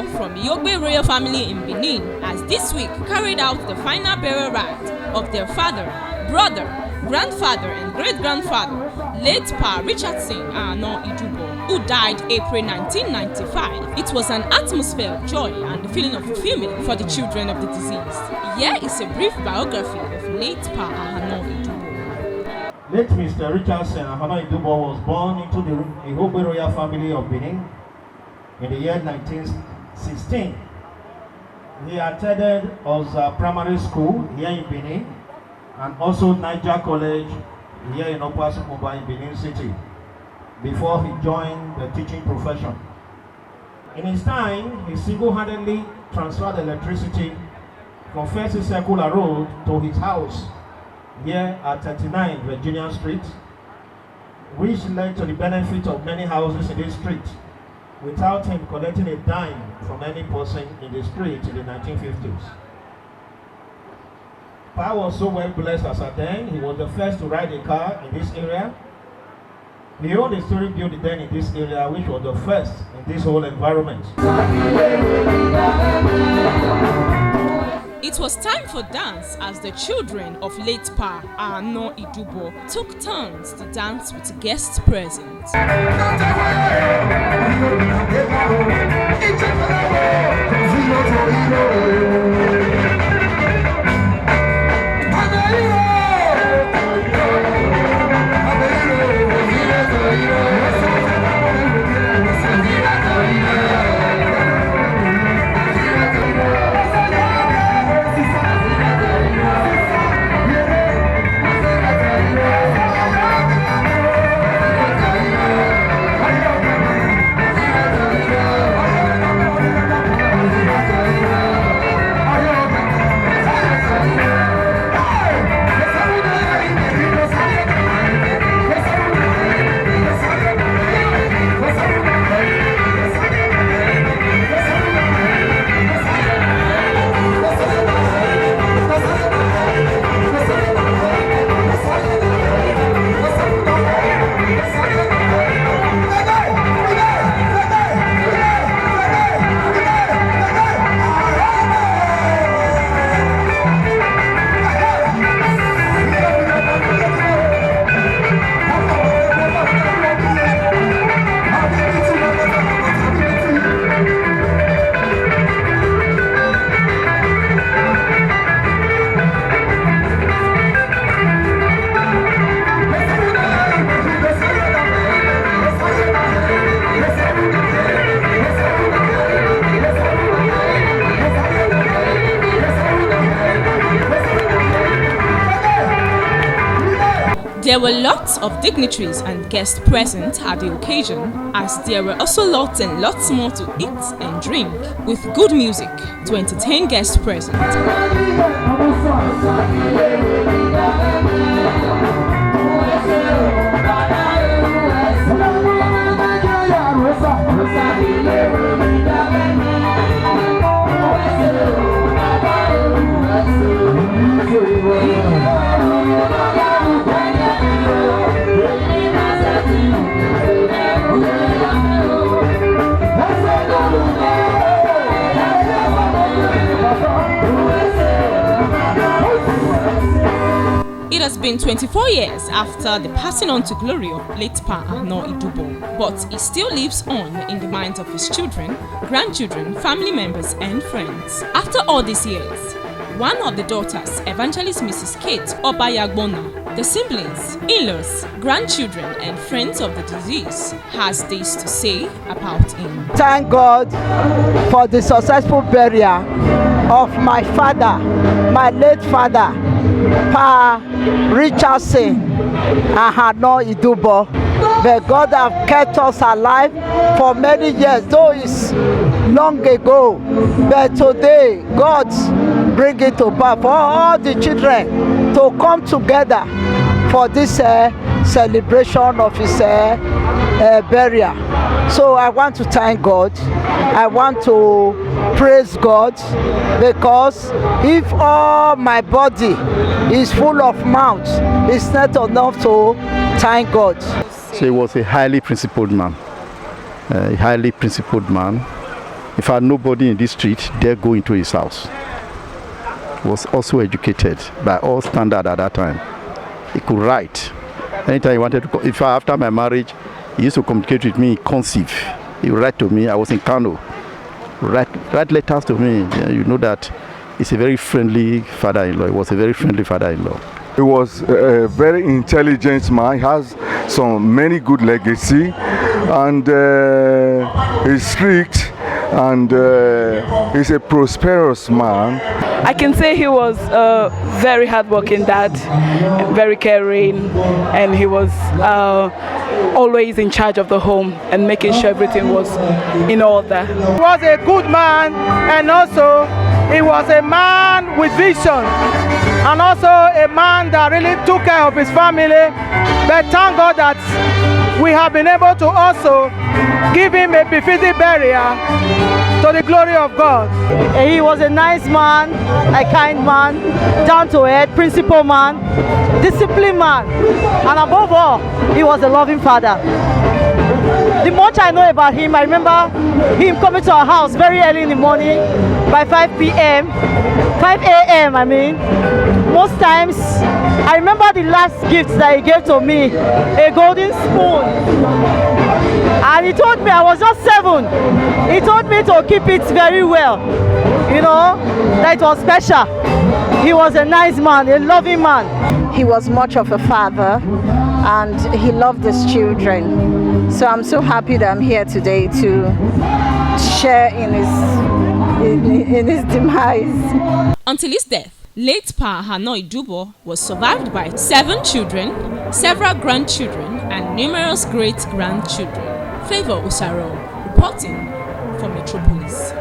Idubor from Yogbe royal family in Benin has this week carried out the final burial rite of their father, brother, grandfather and great-grandfather, late Pa Richardson Ahano Idubor, who died April 1995. It was an atmosphere of joy and the feeling of fulfillment for the children of the deceased. Here is a brief biography of late Pa Ahano Idubor. Late Mr. Richardson Ahano Idubor was born into the Idubor royal family of Benin in the year 1916. He attended Oza Primary School here in Benin and also Niger College here in Opasumoba in Benin City before he joined the teaching profession. In his time, he single-handedly transferred electricity from First Circular Road to his house here at 39 Virginia Street, which led to the benefit of many houses in this street without him collecting a dime from any person in the street in the 1950s. Pa was so well blessed as at then. He was the first to ride a car in this area. He owned a story building then in this area, which was the first in this whole environment. It was time for dance as the children of late Pa Ahano Idubor took turns to dance with guests present. There were lots of dignitaries and guests present at the occasion, as there were also lots and lots more to eat and drink, with good music to entertain guests present. It has been 24 years after the passing on to glory of late Pa Ahano Idubor, but he still lives on in the minds of his children, grandchildren, family members and friends. After all these years, one of the daughters, Evangelist Mrs. Kate Obayagbona, the siblings, in-laws, grandchildren and friends of the deceased has this to say about him. Thank God for the successful burial of my father, my late father, Pa Richardson Ahano Idubor. But God have kept us alive for many years, though it's long ago. But today, God bring it to pass for all the children to come together for this celebration of his burial. So I want to thank God. I want to praise God, because if all my body is full of mouth, it's not enough to thank God. So he was a highly principled man, In fact, nobody in this street dare go into his house. He was also educated by all standards at that time. He could write. Anytime he wanted to, if after my marriage, he used to communicate with me in cursive. He would write to me. I was in Kano. Write letters to me. Yeah, you know that he's a very friendly father-in-law. He was a very friendly father-in-law. He was a very intelligent man. He has many good legacy, and he's strict, and he's a prosperous man. I can say he was a very hardworking dad, very caring, and he was always in charge of the home and making sure everything was in order. He was a good man, and also he was a man with vision, and also a man that really took care of his family. But thank God that we have been able to also give him a befitting burial to the glory of God. He was a nice man, a kind man, down to earth, principled man, disciplined man, and above all, he was a loving father. The much I know about him, I remember him coming to our house very early in the morning, by 5 a.m. I mean. Most times, I remember the last gift that he gave to me, a golden spoon. And he told me, I was just 7, he told me to keep it very well, you know, that it was special. He was a nice man, a loving man. He was much of a father, and he loved his children. So I'm so happy that I'm here today to share in his demise. Until his death, late Pa Ahano Idubor was survived by 7 children, several grandchildren, and numerous great-grandchildren. Favor Usaro, reporting for Metropolis.